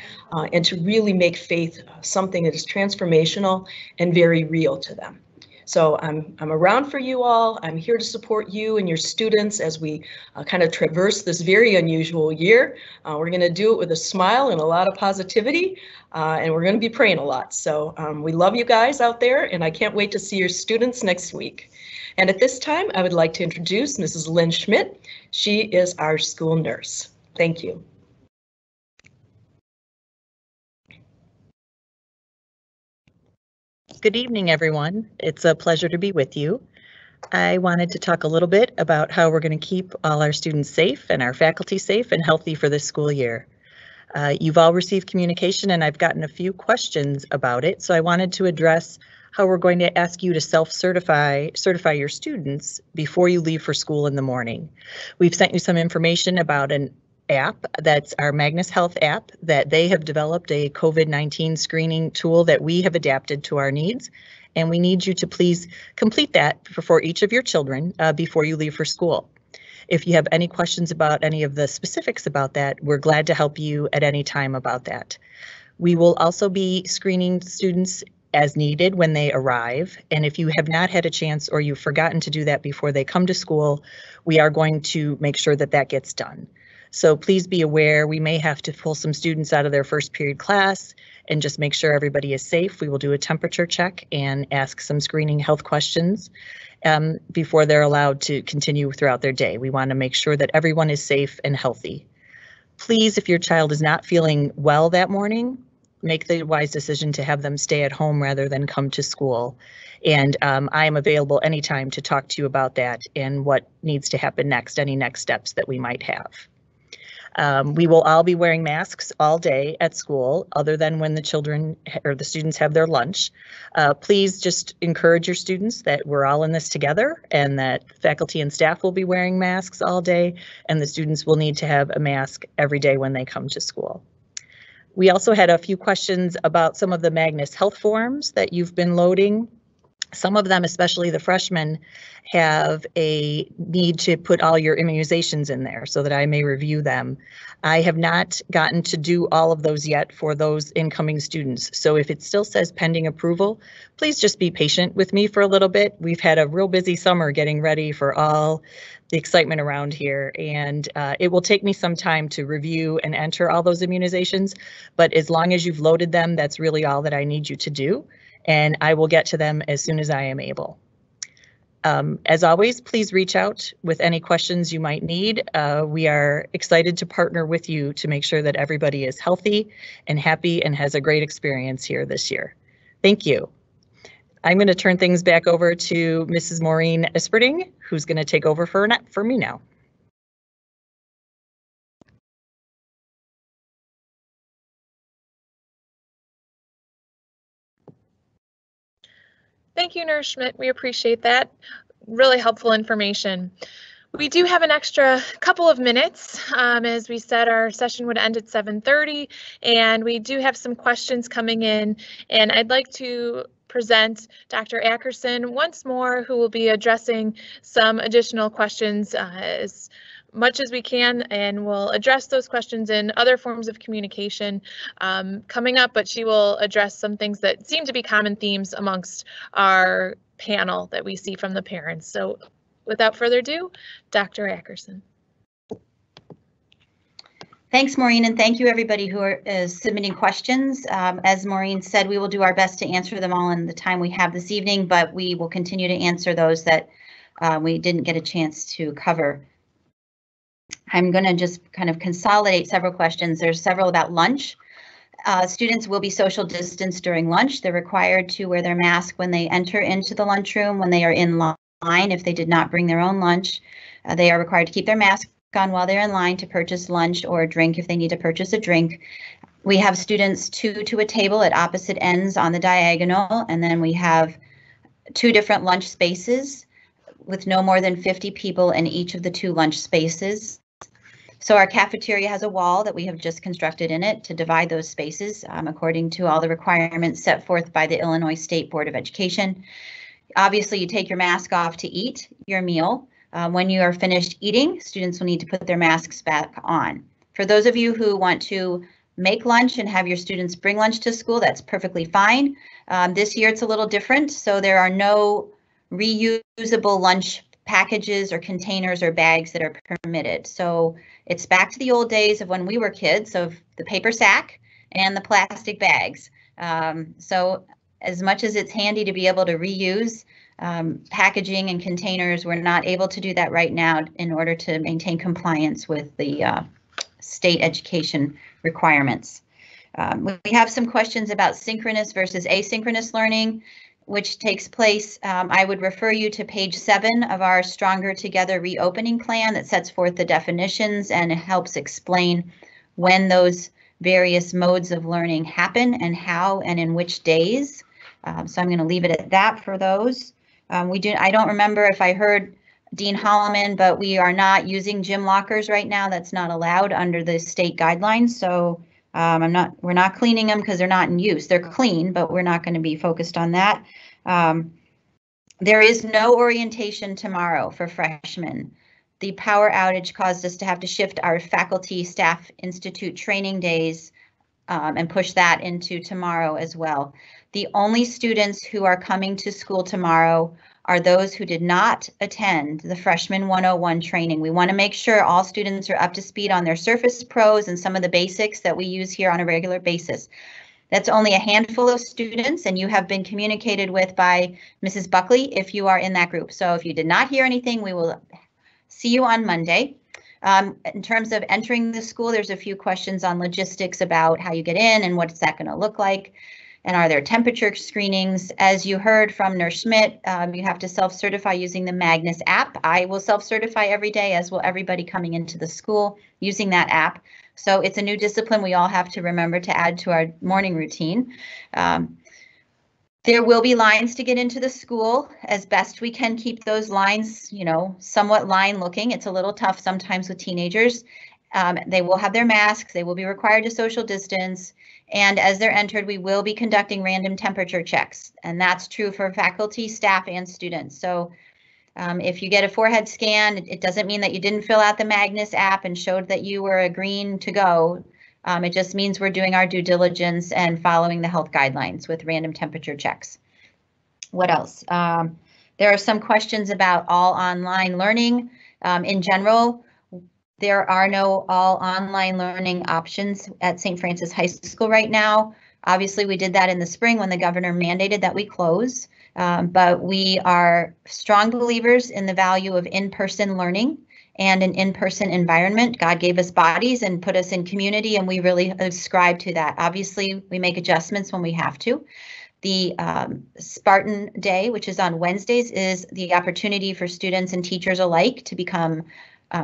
and to really make faith something that is transformational and very real to them. So I'm around for you all. I'm here to support you and your students as we kind of traverse this very unusual year. We're going to do it with a smile and a lot of positivity, and we're going to be praying a lot. So we love you guys out there, and I can't wait to see your students next week. And at this time, I would like to introduce Mrs. Lynn Schmidt. She is our school nurse. Thank you. Good evening, everyone. It's a pleasure to be with you. I wanted to talk a little bit about how we're going to keep all our students safe and our faculty safe and healthy for this school year. You've all received communication, and I've gotten a few questions about it, so I wanted to address how we're going to ask you to certify your students before you leave for school in the morning. We've sent you some information about an app that's our Magnus Health app that they have developed, a COVID-19 screening tool that we have adapted to our needs, and we need you to please complete that for each of your children before you leave for school. If you have any questions about any of the specifics about that, we're glad to help you at any time about that. We will also be screening students as needed when they arrive, and if you have not had a chance or you've forgotten to do that before they come to school, we are going to make sure that that gets done. So please be aware we may have to pull some students out of their first period class and just make sure everybody is safe. We will do a temperature check and ask some screening health questions before they're allowed to continue throughout their day. We want to make sure that everyone is safe and healthy. Please, if your child is not feeling well that morning, make the wise decision to have them stay at home rather than come to school. And I am available anytime to talk to you about that and what needs to happen next, any next steps that we might have. We will all be wearing masks all day at school, other than when the children or the students have their lunch. Please just encourage your students that we're all in this together and that faculty and staff will be wearing masks all day, and the students will need to have a mask every day when they come to school. We also had a few questions about some of the Magnus Health forms that you've been loading. Some of them, especially the freshmen, have a need to put all your immunizations in there so that I may review them. I have not gotten to do all of those yet for those incoming students. So if it still says pending approval, please just be patient with me for a little bit. We've had a real busy summer getting ready for all the excitement around here, and it will take me some time to review and enter all those immunizations. But as long as you've loaded them, that's really all that I need you to do. And I will get to them as soon as I am able. As always, please reach out with any questions you might need. We are excited to partner with you to make sure that everybody is healthy and happy and has a great experience here this year. Thank you. I'm going to turn things back over to Mrs. Maureen Esperding, who's going to take over for me now. Thank you, Nurse Schmidt. We appreciate that. Really helpful information. We do have an extra couple of minutes. As we said, our session would end at 7:30, and we do have some questions coming in, and I'd like to present Dr. Ackerson once more, who will be addressing some additional questions as much as we can, and we'll address those questions in other forms of communication coming up, but she will address some things that seem to be common themes amongst our panel that we see from the parents. So without further ado, Dr. Ackerson. Thanks, Maureen, and thank you everybody who is submitting questions. As Maureen said, we will do our best to answer them all in the time we have this evening, but we will continue to answer those that we didn't get a chance to cover. I'm going to just kind of consolidate several questions. There's several about lunch. Students will be social distanced during lunch. They're required to wear their mask when they enter into the lunchroom, when they are in line. If they did not bring their own lunch, they are required to keep their mask on while they're in line to purchase lunch or a drink if they need to purchase a drink. We have students 2 to a table at opposite ends on the diagonal, and then we have 2 different lunch spaces with no more than 50 people in each of the 2 lunch spaces. So our cafeteria has a wall that we have just constructed in it to divide those spaces according to all the requirements set forth by the Illinois State Board of Education. Obviously, you take your mask off to eat your meal. When you are finished eating, students will need to put their masks back on. For those of you who want to make lunch and have your students bring lunch to school, that's perfectly fine. This year it's a little different, so there are no reusable lunch packages or containers or bags that are permitted. So it's back to the old days of when we were kids, of the paper sack and the plastic bags. So as much as it's handy to be able to reuse packaging and containers, we're not able to do that right now in order to maintain compliance with the state education requirements. We have some questions about synchronous versus asynchronous learning, which takes place. I would refer you to page 7 of our Stronger Together reopening plan that sets forth the definitions and helps explain when those various modes of learning happen and how and in which days. So I'm going to leave it at that for those. I don't remember if I heard Dean Holloman, but we are not using gym lockers right now. That's not allowed under the state guidelines. So we're not cleaning them because they're not in use. They're clean, but we're not going to be focused on that. There is no orientation tomorrow for freshmen. The power outage caused us to have to shift our faculty staff institute training days and push that into tomorrow as well. The only students who are coming to school tomorrow are those who did not attend the Freshman 101 training. We want to make sure all students are up to speed on their Surface Pros and some of the basics that we use here on a regular basis. That's only a handful of students, and you have been communicated with by Mrs. Buckley if you are in that group. So if you did not hear anything, we will see you on Monday. In terms of entering the school, there's a few questions on logistics about how you get in and what's that going to look like. And are there temperature screenings? As you heard from Nurse Schmidt, you have to self-certify using the Magnus app. I will self-certify every day, as will everybody coming into the school using that app. So it's a new discipline we all have to remember to add to our morning routine. There will be lines to get into the school. As best we can keep those lines, somewhat line looking. It's a little tough sometimes with teenagers. They will have their masks. They will be required to social distance. And as they're entered, we will be conducting random temperature checks. And that's true for faculty, staff, and students. So if you get a forehead scan, it doesn't mean that you didn't fill out the Magnus app and showed that you were agreeing to go. It just means we're doing our due diligence and following the health guidelines with random temperature checks. What else? There are some questions about all online learning. In general, there are no all online learning options at St. Francis High School right now. Obviously, we did that in the spring when the governor mandated that we close, but we are strong believers in the value of in-person learning and an in-person environment. God gave us bodies and put us in community, and we really ascribe to that. Obviously, we make adjustments when we have to. The Spartan Day, which is on Wednesdays, is the opportunity for students and teachers alike to become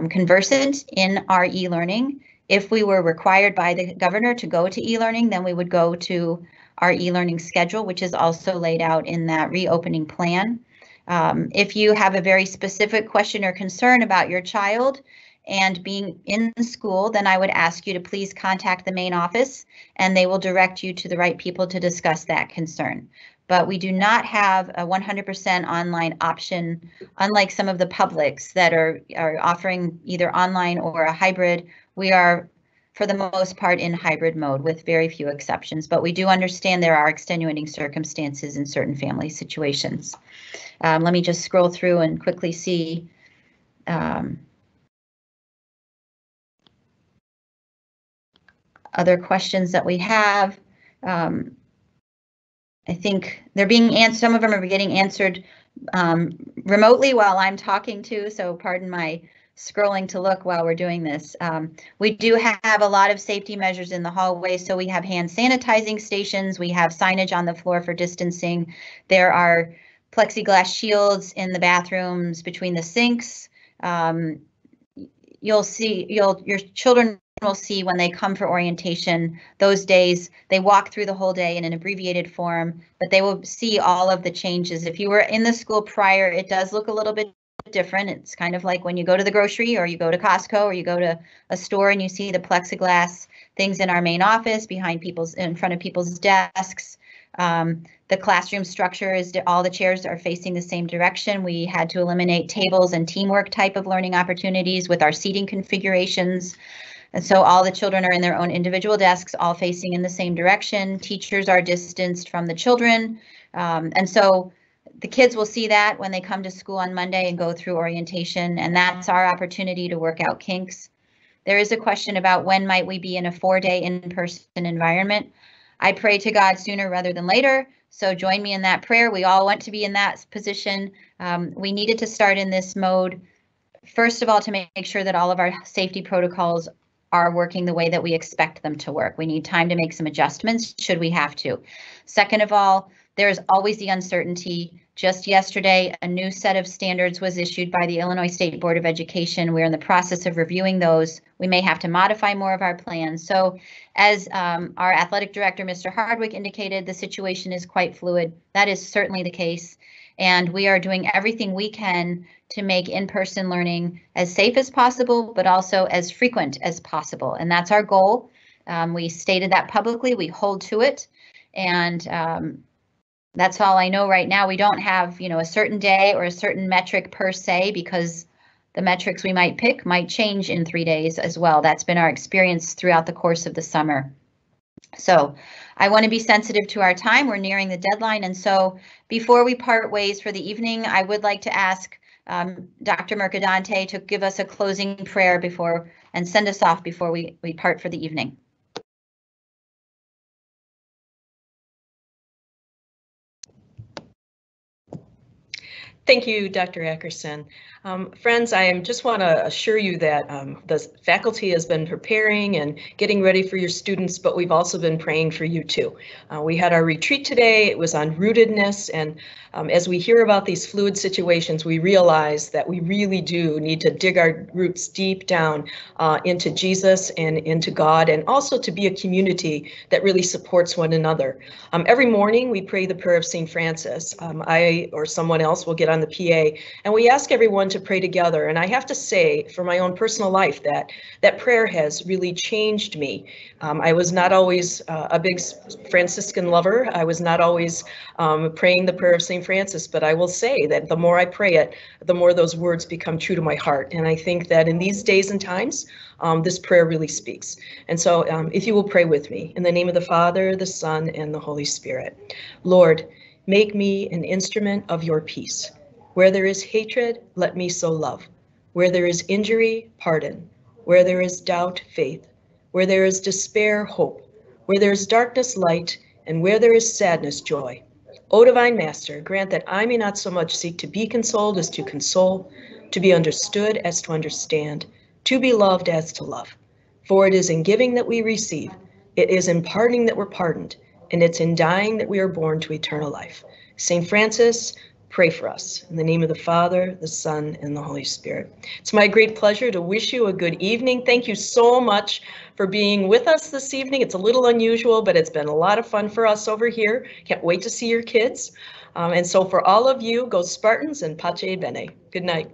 conversant in our e-learning. If we were required by the governor to go to e-learning, then we would go to our e-learning schedule, which is also laid out in that reopening plan. If you have a very specific question or concern about your child and being in school, then I would ask you to please contact the main office and they will direct you to the right people to discuss that concern. But we do not have a 100% online option, unlike some of the publics that are offering either online or a hybrid. We are, for the most part, in hybrid mode with very few exceptions, but we do understand there are extenuating circumstances in certain family situations. Let me just scroll through and quickly see. Other questions that we have. I think they're being answered. Some of them are getting answered remotely while I'm talking to, so pardon my scrolling to look while we're doing this. We do have a lot of safety measures in the hallway, so we have hand sanitizing stations. We have signage on the floor for distancing. There are plexiglass shields in the bathrooms between the sinks. Your children will see when they come for orientation those days. They walk through the whole day in an abbreviated form, but they will see all of the changes. If you were in the school prior, it does look a little bit different. It's kind of like when you go to the grocery or you go to Costco or you go to a store and you see the plexiglass things in our main office in front of people's desks. The classroom structure is all the chairs are facing the same direction. We had to eliminate tables and teamwork type of learning opportunities with our seating configurations. And so all the children are in their own individual desks, all facing in the same direction. Teachers are distanced from the children. And so the kids will see that when they come to school on Monday and go through orientation, and that's our opportunity to work out kinks. There is a question about when might we be in a 4-day in-person environment. I pray to God sooner rather than later, so join me in that prayer. We all want to be in that position. We needed to start in this mode, first of all, to make sure that all of our safety protocols are working the way that we expect them to work. We need time to make some adjustments should we have to. Second of all, there is always the uncertainty. Just yesterday, a new set of standards was issued by the Illinois State Board of Education. We're in the process of reviewing those. We may have to modify more of our plans. So as our athletic director, Mr. Hardwick, indicated, the situation is quite fluid. That is certainly the case. And we are doing everything we can to make in-person learning as safe as possible, but also as frequent as possible. And that's our goal. We stated that publicly, we hold to it. And that's all I know right now. We don't have, a certain day or a certain metric per se, because the metrics we might pick might change in 3 days as well. That's been our experience throughout the course of the summer. So I want to be sensitive to our time. We're nearing the deadline. And so before we part ways for the evening, I would like to ask Dr. Mercadante to give us a closing prayer and send us off before we part for the evening. Thank you, Dr. Ackerson. Friends, I just want to assure you that the faculty has been preparing and getting ready for your students, but we've also been praying for you too. We had our retreat today. It was on rootedness, and as we hear about these fluid situations, we realize that we really do need to dig our roots deep down into Jesus and into God, and also to be a community that really supports one another. Every morning we pray the prayer of St. Francis. I or someone else will get on the PA, and we ask everyone to pray together. And I have to say, for my own personal life, that prayer has really changed me. I was not always a big Franciscan lover. I was not always praying the prayer of St. Francis, but I will say that the more I pray it, the more those words become true to my heart. And I think that in these days and times, this prayer really speaks. And so if you will pray with me, in the name of the Father, the Son, and the Holy Spirit. Lord, make me an instrument of your peace. Where there is hatred, let me sow love. Where there is injury, pardon. Where there is doubt, faith. Where there is despair, hope. Where there is darkness, light. And where there is sadness, joy. O Divine Master, grant that I may not so much seek to be consoled as to console, to be understood as to understand, to be loved as to love. For it is in giving that we receive, it is in pardoning that we're pardoned, and it's in dying that we are born to eternal life. St. Francis, pray for us. In the name of the Father, the Son, and the Holy Spirit. It's my great pleasure to wish you a good evening. Thank you so much for being with us this evening. It's a little unusual, but it's been a lot of fun for us over here. Can't wait to see your kids. And so for all of you, go Spartans and Pace Bene. Good night.